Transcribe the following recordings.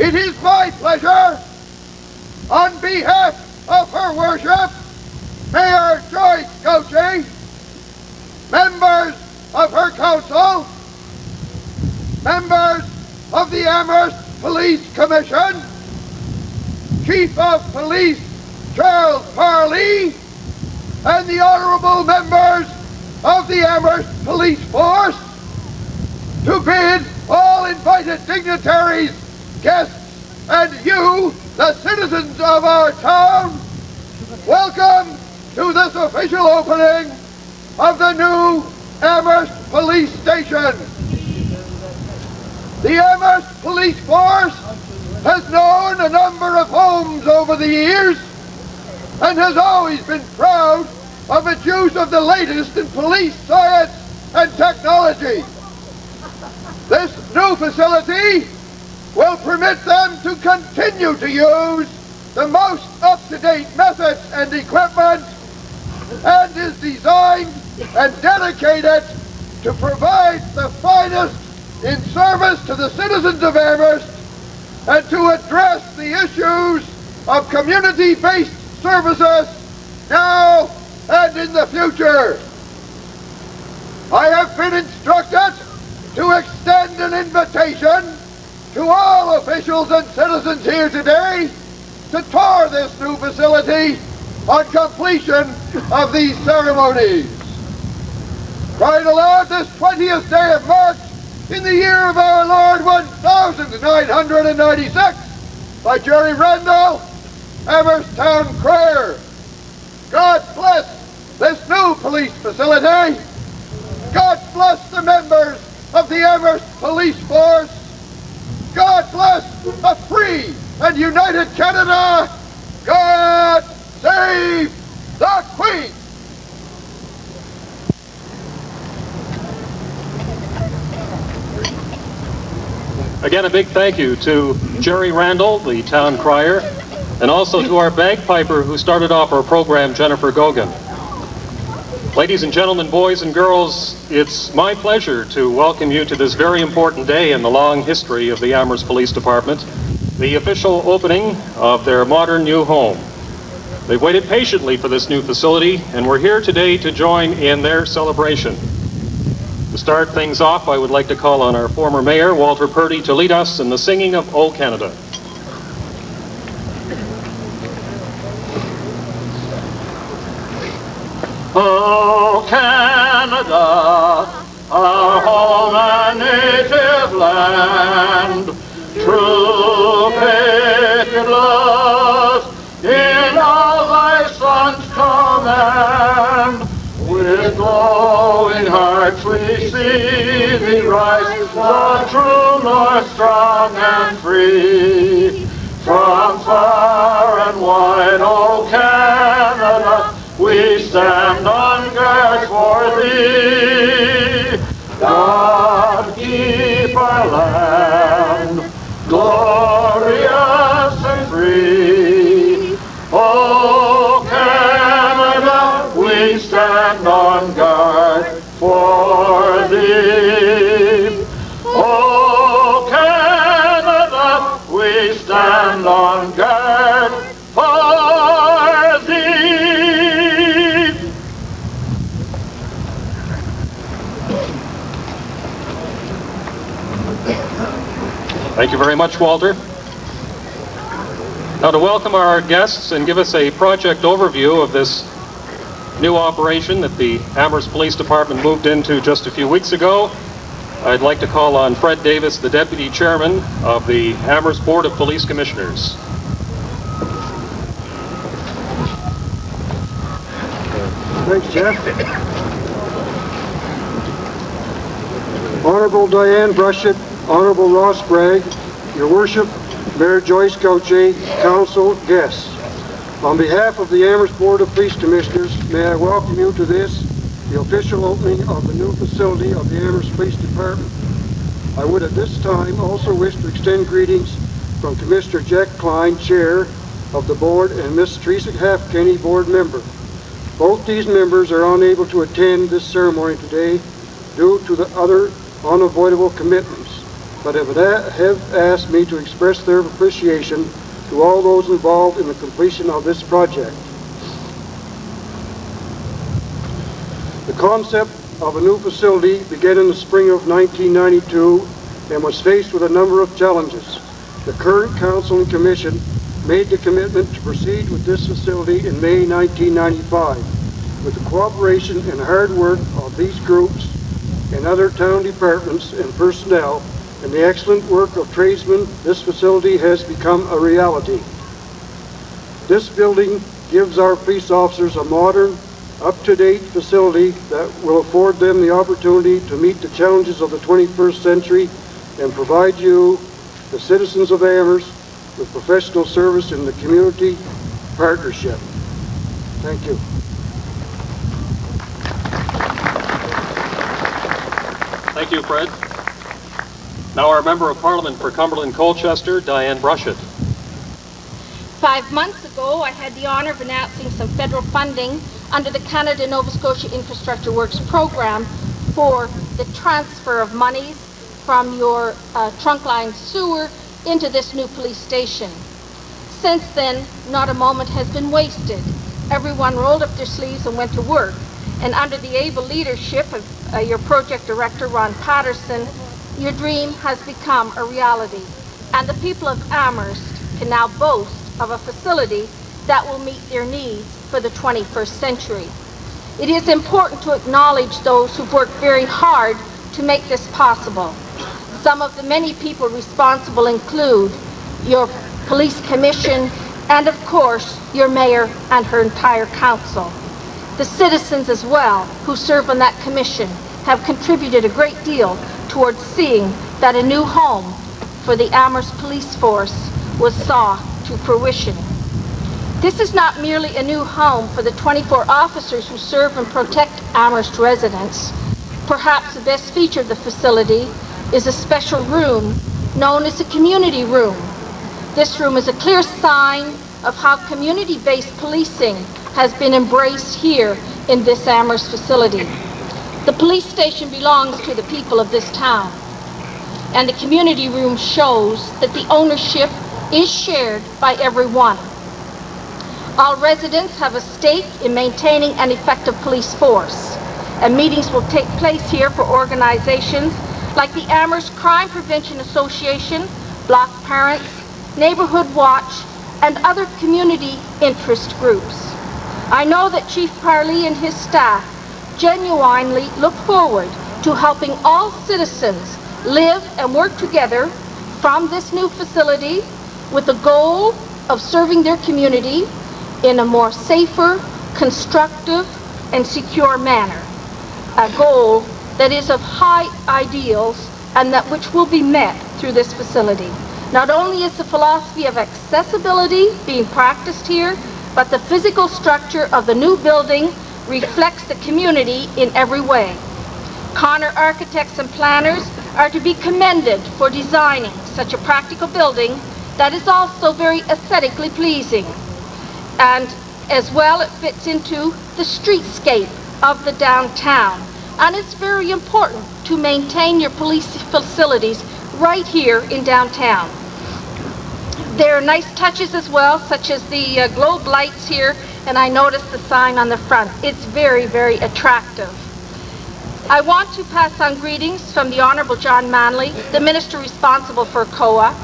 It is my pleasure, on behalf of Her Worship, Mayor Joyce Gouchie, members of her council, members of the Amherst Police Commission, Chief of Police Gerald Parlee, and the honourable members of the Amherst Police Force, to bid all invited dignitaries, guests, and you, the citizens of our town, welcome to this official opening of the new Amherst Police Station. The Amherst Police Force has known a number of homes over the years and has always been proud of its use of the latest in police science and technology. This new facility will permit them to continue to use the most up-to-date methods and equipment, and is designed and dedicated to provide the finest in service to the citizens of Amherst and to address the issues of community-based services now and in the future. I have been instructed to extend an invitation to all officials and citizens here today to tour this new facility on completion of these ceremonies. Right along this 20th day of March in the year of our Lord 1996 by Jerry Randall, Amherst Town Crier. God bless this new police facility. God bless the members of the Amherst Police Force. God bless a free and united Canada. God save the Queen. Again, a big thank you to Jerry Randall, the town crier, and also to our bagpiper who started off our program, Jennifer Gogan. Ladies and gentlemen, boys and girls, it's my pleasure to welcome you to this very important day in the long history of the Amherst Police Department, the official opening of their modern new home. They've waited patiently for this new facility, and we're here today to join in their celebration. To start things off, I would like to call on our former mayor, Walter Purdy, to lead us in the singing of O Canada. O Canada, our home and native land, true patriot laws in all thy sons command. With glowing hearts we see thee rise, the true north strong and free. From far and wide, O Canada, we stand on guard for thee. God keep our land glorious and free. O Canada, we stand on guard for thee. O Canada, we stand on guard for thee. Thank you very much, Walter. Now, to welcome our guests and give us a project overview of this new operation that the Amherst Police Department moved into just a few weeks ago, I'd like to call on Fred Davis, the Deputy Chairman of the Amherst Board of Police Commissioners. Thanks, Geoff. Honorable Diane Brushette, Honorable Ross Bragg, Your Worship, Mayor Joyce Gouchie, Council, guests. On behalf of the Amherst Board of Police Commissioners, may I welcome you to this, the official opening of the new facility of the Amherst Police Department. I would at this time also wish to extend greetings from Commissioner Jack Klein, Chair of the Board, and Miss Teresa Halfkenny, Board Member. Both these members are unable to attend this ceremony today due to the other unavoidable commitments. but have asked me to express their appreciation to all those involved in the completion of this project. The concept of a new facility began in the spring of 1992 and was faced with a number of challenges. The current Council and Commission made the commitment to proceed with this facility in May 1995. With the cooperation and hard work of these groups and other town departments and personnel and the excellent work of tradesmen, this facility has become a reality. This building gives our police officers a modern, up-to-date facility that will afford them the opportunity to meet the challenges of the 21st century and provide you, the citizens of Amherst, with professional service in the community partnership. Thank you. Thank you, Fred. Now our Member of Parliament for Cumberland Colchester, Diane Brushette. 5 months ago, I had the honor of announcing some federal funding under the Canada-Nova Scotia Infrastructure Works program for the transfer of monies from your trunkline sewer into this new police station. Since then, not a moment has been wasted. Everyone rolled up their sleeves and went to work. And under the able leadership of your project director, Ron Patterson, your dream has become a reality. And the people of Amherst can now boast of a facility that will meet their needs for the 21st century. It is important to acknowledge those who've worked very hard to make this possible. Some of the many people responsible include your police commission and, of course, your mayor and her entire council. The citizens as well, who serve on that commission, have contributed a great deal towards seeing that a new home for the Amherst Police Force was saw to fruition. This is not merely a new home for the 24 officers who serve and protect Amherst residents. Perhaps the best feature of the facility is a special room known as a community room. This room is a clear sign of how community-based policing has been embraced here in this Amherst facility. The police station belongs to the people of this town, and the community room shows that the ownership is shared by everyone. All residents have a stake in maintaining an effective police force, and meetings will take place here for organizations like the Amherst Crime Prevention Association, Block Parents, Neighborhood Watch, and other community interest groups. I know that Chief Parlee and his staff genuinely look forward to helping all citizens live and work together from this new facility with the goal of serving their community in a more safer, constructive, and secure manner. A goal that is of high ideals and that which will be met through this facility. Not only is the philosophy of accessibility being practiced here, but the physical structure of the new building reflects the community in every way. Connor architects and planners are to be commended for designing such a practical building that is also very aesthetically pleasing. And as well, it fits into the streetscape of the downtown. And it's very important to maintain your police facilities right here in downtown. There are nice touches as well, such as the globe lights here, and I noticed the sign on the front. It's very, very attractive. I want to pass on greetings from the Honourable John Manley, the Minister responsible for COA,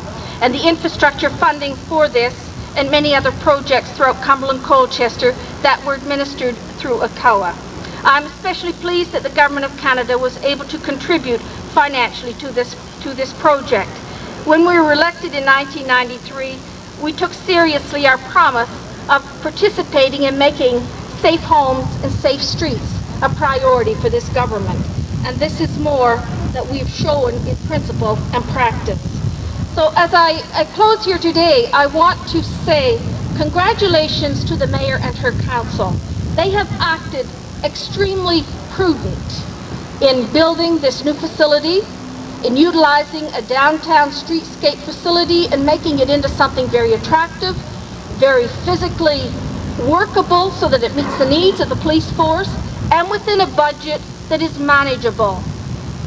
and the infrastructure funding for this and many other projects throughout Cumberland Colchester that were administered through COA. I'm especially pleased that the Government of Canada was able to contribute financially to this project. When we were elected in 1993, we took seriously our promise of participating in making safe homes and safe streets a priority for this government. And this is more that we've shown in principle and practice. So as I close here today, I want to say congratulations to the Mayor and her council. They have acted extremely prudent in building this new facility, in utilizing a downtown streetscape facility and making it into something very attractive, very physically workable so that it meets the needs of the police force, and within a budget that is manageable.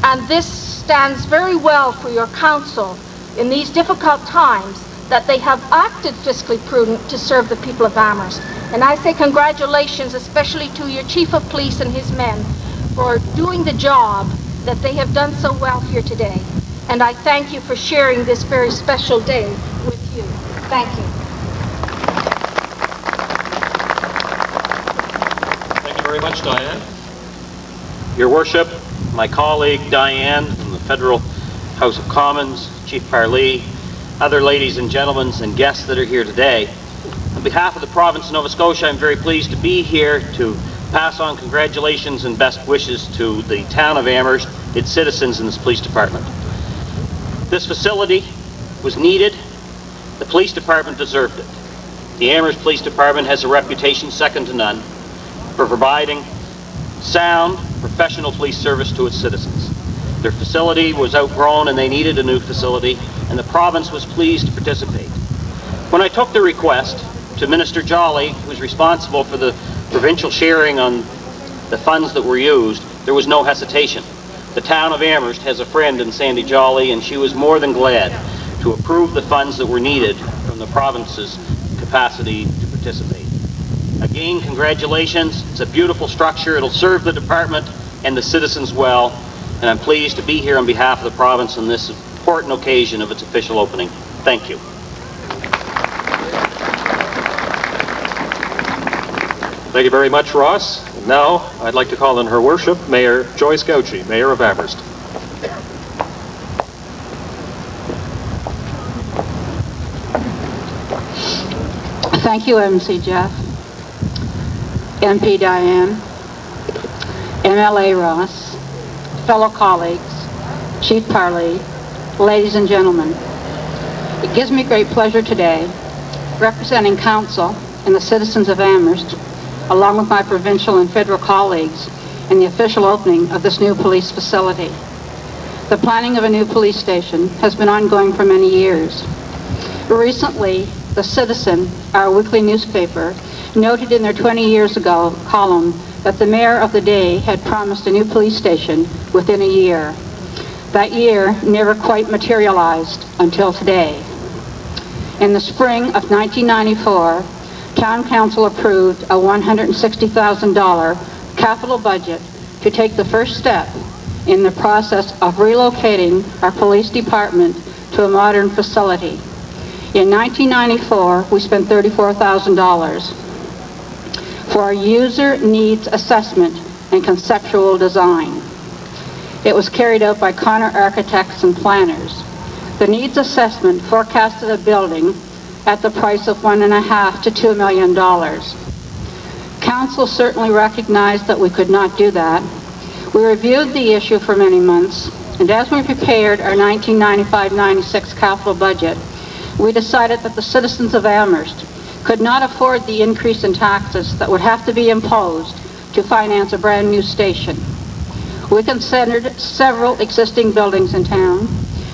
And this stands very well for your council in these difficult times, that they have acted fiscally prudent to serve the people of Amherst. And I say congratulations especially to your Chief of Police and his men for doing the job that they have done so well here today. And I thank you for sharing this very special day with you. Thank you. Thank you very much, Diane. Your Worship, my colleague Diane from the Federal House of Commons, Chief Parlee, other ladies and gentlemen and guests that are here today. On behalf of the province of Nova Scotia, I'm very pleased to be here to pass on congratulations and best wishes to the town of Amherst, its citizens, and its police department. This facility was needed. The police department deserved it. The Amherst Police Department has a reputation second to none for providing sound, professional police service to its citizens. Their facility was outgrown and they needed a new facility, and the province was pleased to participate. When I took the request to Minister Jolly, who's responsible for the provincial sharing on the funds that were used, there was no hesitation. The town of Amherst has a friend in Sandy Jolly, and she was more than glad to approve the funds that were needed from the province's capacity to participate. Again, congratulations. It's a beautiful structure. It'll serve the department and the citizens well, and I'm pleased to be here on behalf of the province on this important occasion of its official opening. Thank you. Thank you very much, Ross. And now, I'd like to call on Her Worship, Mayor Joyce Gouchie, Mayor of Amherst. Thank you, MC Geoff, MP Diane, MLA Ross, fellow colleagues, Chief Parlee, ladies and gentlemen. It gives me great pleasure today, representing Council and the citizens of Amherst, along with my provincial and federal colleagues, in the official opening of this new police facility. The planning of a new police station has been ongoing for many years. Recently, The Citizen, our weekly newspaper, noted in their 20 years ago column that the mayor of the day had promised a new police station within a year. That year never quite materialized until today. In the spring of 1994, Town Council approved a $160,000 capital budget to take the first step in the process of relocating our police department to a modern facility. In 1994, we spent $34,000 for a user needs assessment and conceptual design. It was carried out by Connor Architects and Planners. The needs assessment forecasted a building at the price of $1.5 to $2 million. Council certainly recognized that we could not do that. We reviewed the issue for many months, and as we prepared our 1995-96 capital budget, we decided that the citizens of Amherst could not afford the increase in taxes that would have to be imposed to finance a brand new station. We considered several existing buildings in town,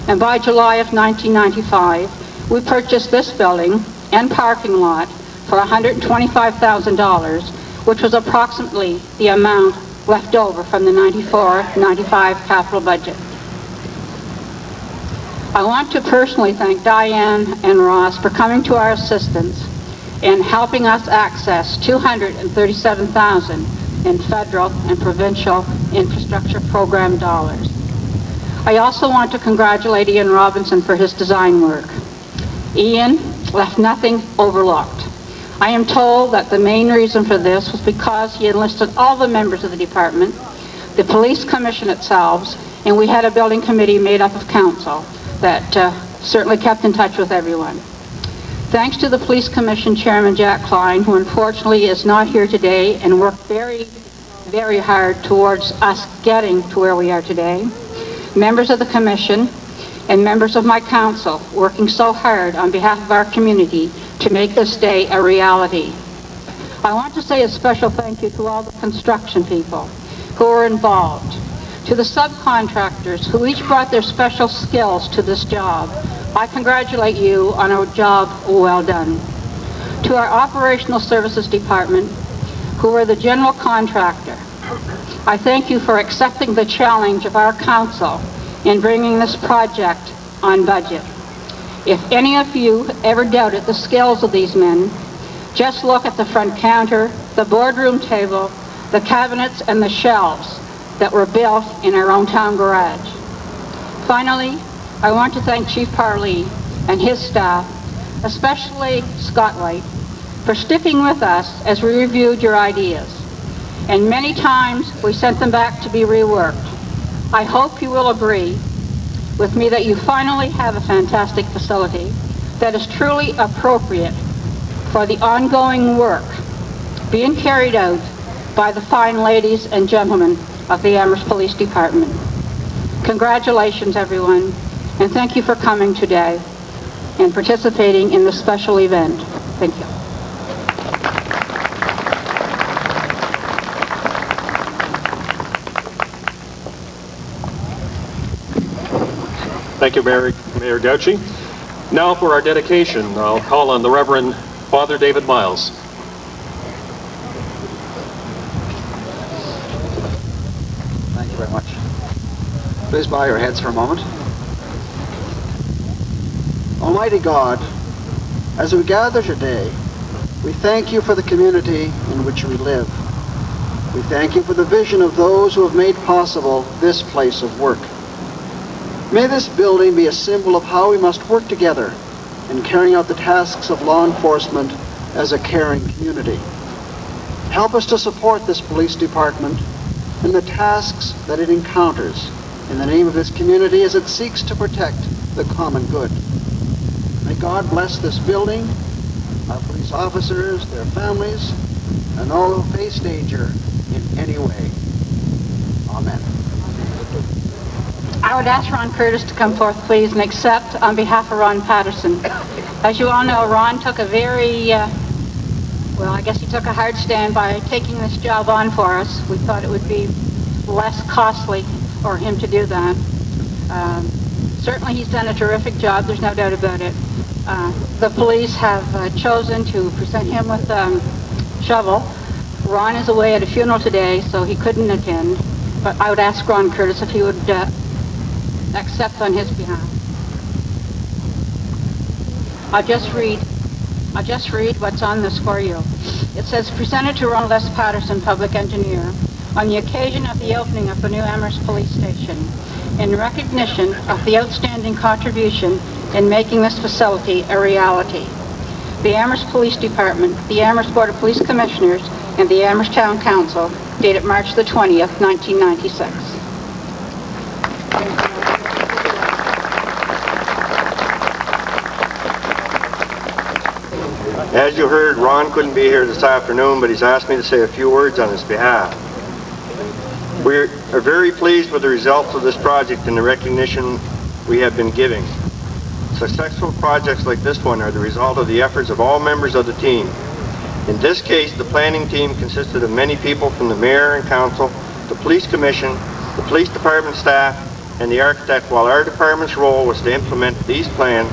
and by July of 1995, we purchased this building and parking lot for $125,000, which was approximately the amount left over from the 94-95 capital budget. I want to personally thank Diane and Ross for coming to our assistance in helping us access $237,000 in federal and provincial infrastructure program dollars. I also want to congratulate Ian Robinson for his design work. Ian left nothing overlooked. I am told that the main reason for this was because he enlisted all the members of the department, the police commission itself, and we had a building committee made up of council that certainly kept in touch with everyone. Thanks to the police commission chairman, Jack Klein, who unfortunately is not here today and worked very, very hard towards us getting to where we are today. Members of the commission and members of my council working so hard on behalf of our community to make this day a reality. I want to say a special thank you to all the construction people who were involved, to the subcontractors who each brought their special skills to this job. I congratulate you on a job well done. To our operational services department, who were the general contractor, I thank you for accepting the challenge of our council in bringing this project on budget. If any of you ever doubted the skills of these men, just look at the front counter, the boardroom table, the cabinets, and the shelves that were built in our own town garage. Finally, I want to thank Chief Parlee and his staff, especially Scott White, for sticking with us as we reviewed your ideas. And many times we sent them back to be reworked. I hope you will agree with me that you finally have a fantastic facility that is truly appropriate for the ongoing work being carried out by the fine ladies and gentlemen of the Amherst Police Department. Congratulations, everyone, and thank you for coming today and participating in this special event. Thank you. Thank you, Mayor Gouchie. Now for our dedication, I'll call on the Reverend Father David Miles. Thank you very much. Please bow your heads for a moment. Almighty God, as we gather today, we thank you for the community in which we live. We thank you for the vision of those who have made possible this place of work. May this building be a symbol of how we must work together in carrying out the tasks of law enforcement as a caring community. Help us to support this police department in the tasks that it encounters in the name of this community as it seeks to protect the common good. May God bless this building, our police officers, their families, and all who face danger in any way. Amen. I would ask Ron Curtis to come forth, please, and accept on behalf of Ron Patterson. As you all know, Ron took a very, well, I guess he took a hard stand by taking this job on for us. We thought it would be less costly for him to do that. Certainly he's done a terrific job, there's no doubt about it. The police have chosen to present him with a shovel. Ron is away at a funeral today, so he couldn't attend. But I would ask Ron Curtis if he would accept on his behalf. I'll just read what's on this for you. It says, presented to Ronald S. Patterson, Public Engineer, on the occasion of the opening of the new Amherst Police Station, in recognition of the outstanding contribution in making this facility a reality. The Amherst Police Department, the Amherst Board of Police Commissioners, and the Amherst Town Council, dated March the 20th, 1996. As you heard, Ron couldn't be here this afternoon, but he's asked me to say a few words on his behalf. We are very pleased with the results of this project and the recognition we have been giving. Successful projects like this one are the result of the efforts of all members of the team. In this case, the planning team consisted of many people from the mayor and council, the police commission, the police department staff, and the architect, while our department's role was to implement these plans,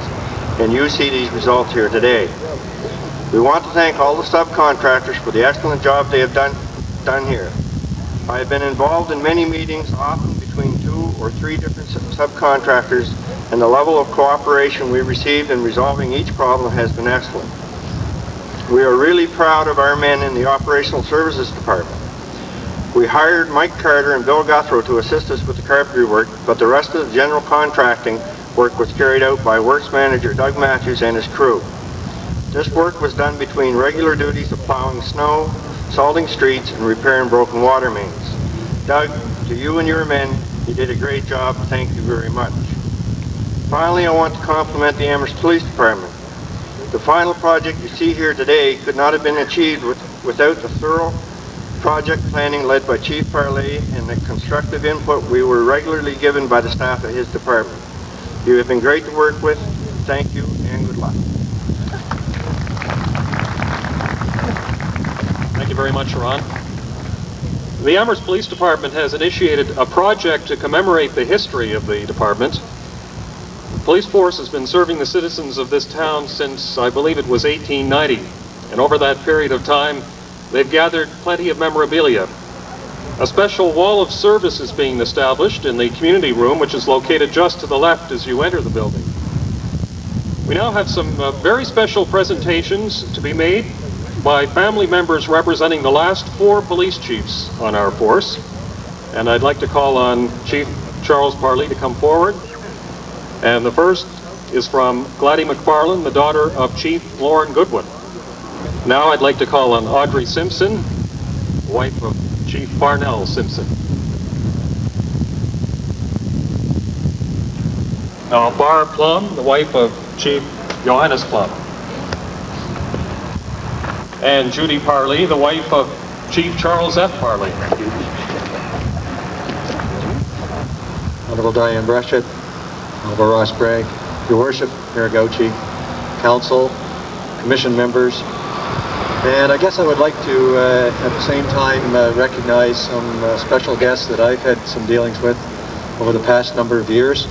and you see these results here today. We want to thank all the subcontractors for the excellent job they have done here. I have been involved in many meetings, often between 2 or 3 different subcontractors, and the level of cooperation we received in resolving each problem has been excellent. We are really proud of our men in the Operational Services Department. We hired Mike Carter and Bill Guthrow to assist us with the carpentry work, but the rest of the general contracting work was carried out by Works Manager Doug Matthews and his crew. This work was done between regular duties of plowing snow, salting streets, and repairing broken water mains. Doug, to you and your men, you did a great job. Thank you very much. Finally, I want to compliment the Amherst Police Department. The final project you see here today could not have been achieved without the thorough project planning led by Chief Parlee and the constructive input we were regularly given by the staff of his department. You have been great to work with. Thank you and good luck. Thank you very much, Ron. The Amherst Police Department has initiated a project to commemorate the history of the department. The police force has been serving the citizens of this town since, I believe it was 1890. And over that period of time, they've gathered plenty of memorabilia. A special wall of service is being established in the community room, which is located just to the left as you enter the building. We now have some very special presentations to be made by family members representing the last 4 police chiefs on our force. And I'd like to call on Chief Charles Parlee to come forward. And the first is from Gladys McFarland, the daughter of Chief Lauren Goodwin. Now I'd like to call on Audrey Simpson, wife of Chief Farnell Simpson. Now Barb Plum, the wife of Chief Johannes Plum. And Judy Parlee, the wife of Chief Charles F. Parlee. Honorable Diane Brushette, Honorable Ross Bragg, Your Worship, Mayor Gouchie, Council, Commission members, and I guess I would like to, at the same time, recognize some special guests that I've had some dealings with over the past number of years.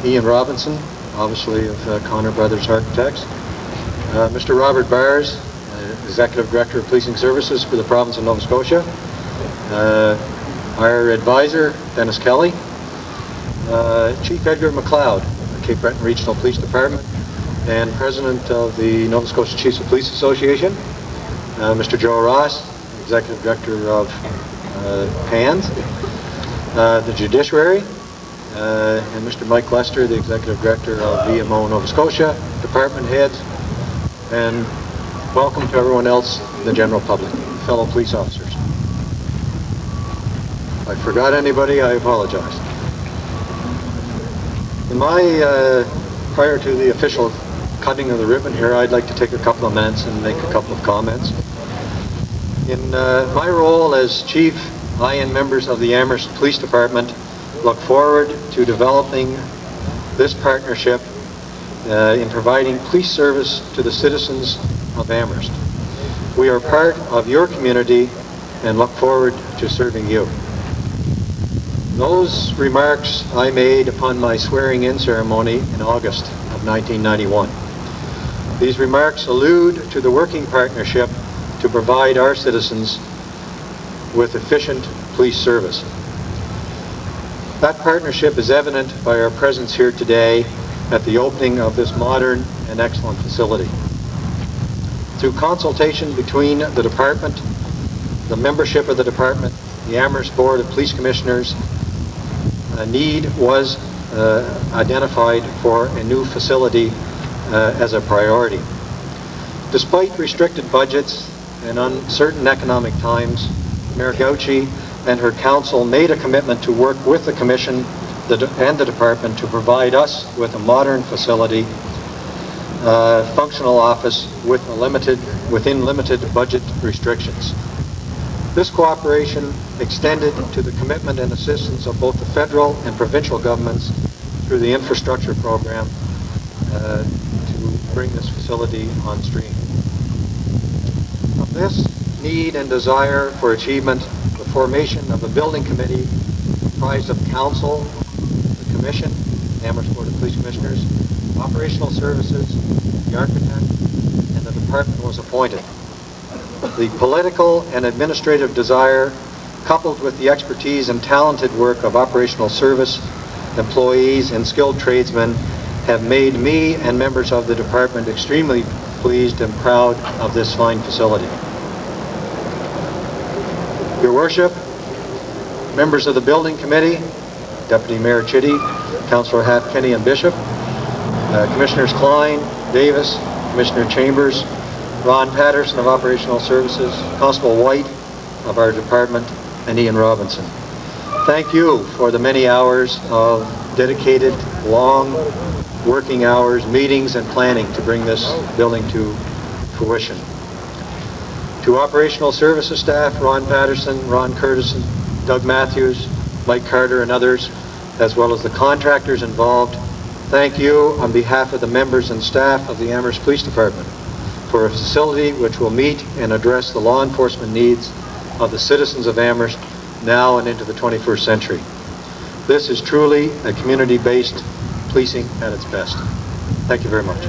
Ian Robinson, obviously of Connor Brothers Architects. Mr. Robert Bars, Executive Director of Policing Services for the province of Nova Scotia. Our advisor, Dennis Kelly. Chief Edgar McLeod, Cape Breton Regional Police Department, and President of the Nova Scotia Chiefs of Police Association. Mr. Joe Ross, Executive Director of PANS. The Judiciary, and Mr. Mike Lester, the Executive Director of VMO Nova Scotia, department heads, and welcome to everyone else, the general public, fellow police officers. If I forgot anybody, I apologize. In my, prior to the official cutting of the ribbon here, I'd like to take a couple of minutes and make a couple of comments. In my role as Chief, I and members of the Amherst Police Department look forward to developing this partnership in providing police service to the citizens of Amherst. We are part of your community and look forward to serving you. Those remarks I made upon my swearing-in ceremony in August of 1991. These remarks allude to the working partnership to provide our citizens with efficient police service. That partnership is evident by our presence here today at the opening of this modern and excellent facility. Through consultation between the department, the membership of the department, the Amherst Board of Police Commissioners, a need was identified for a new facility as a priority. Despite restricted budgets and uncertain economic times, Mayor Gouchie and her council made a commitment to work with the Commission and the department to provide us with a modern facility, functional office within limited budget restrictions. This cooperation extended to the commitment and assistance of both the federal and provincial governments through the infrastructure program to bring this facility on stream. Of this need and desire for achievement, the formation of a building committee comprised of council, the commission, Amherst Board of Police Commissioners, operational services, the architect, and the department was appointed. The political and administrative desire, coupled with the expertise and talented work of operational service employees and skilled tradesmen, have made me and members of the department extremely pleased and proud of this fine facility. Your Worship, members of the Building Committee, Deputy Mayor Chitty, Councillor Hatt, Kenny, and Bishop, Commissioners Klein, Davis, Commissioner Chambers, Ron Patterson of Operational Services, Constable White of our department, and Ian Robinson. Thank you for the many hours of dedicated, long working hours, meetings, and planning to bring this building to fruition. To Operational Services staff, Ron Patterson, Ron Curtis, Doug Matthews, Mike Carter, and others, as well as the contractors involved, thank you on behalf of the members and staff of the Amherst Police Department for a facility which will meet and address the law enforcement needs of the citizens of Amherst now and into the 21st century. This is truly a community-based policing at its best. Thank you very much.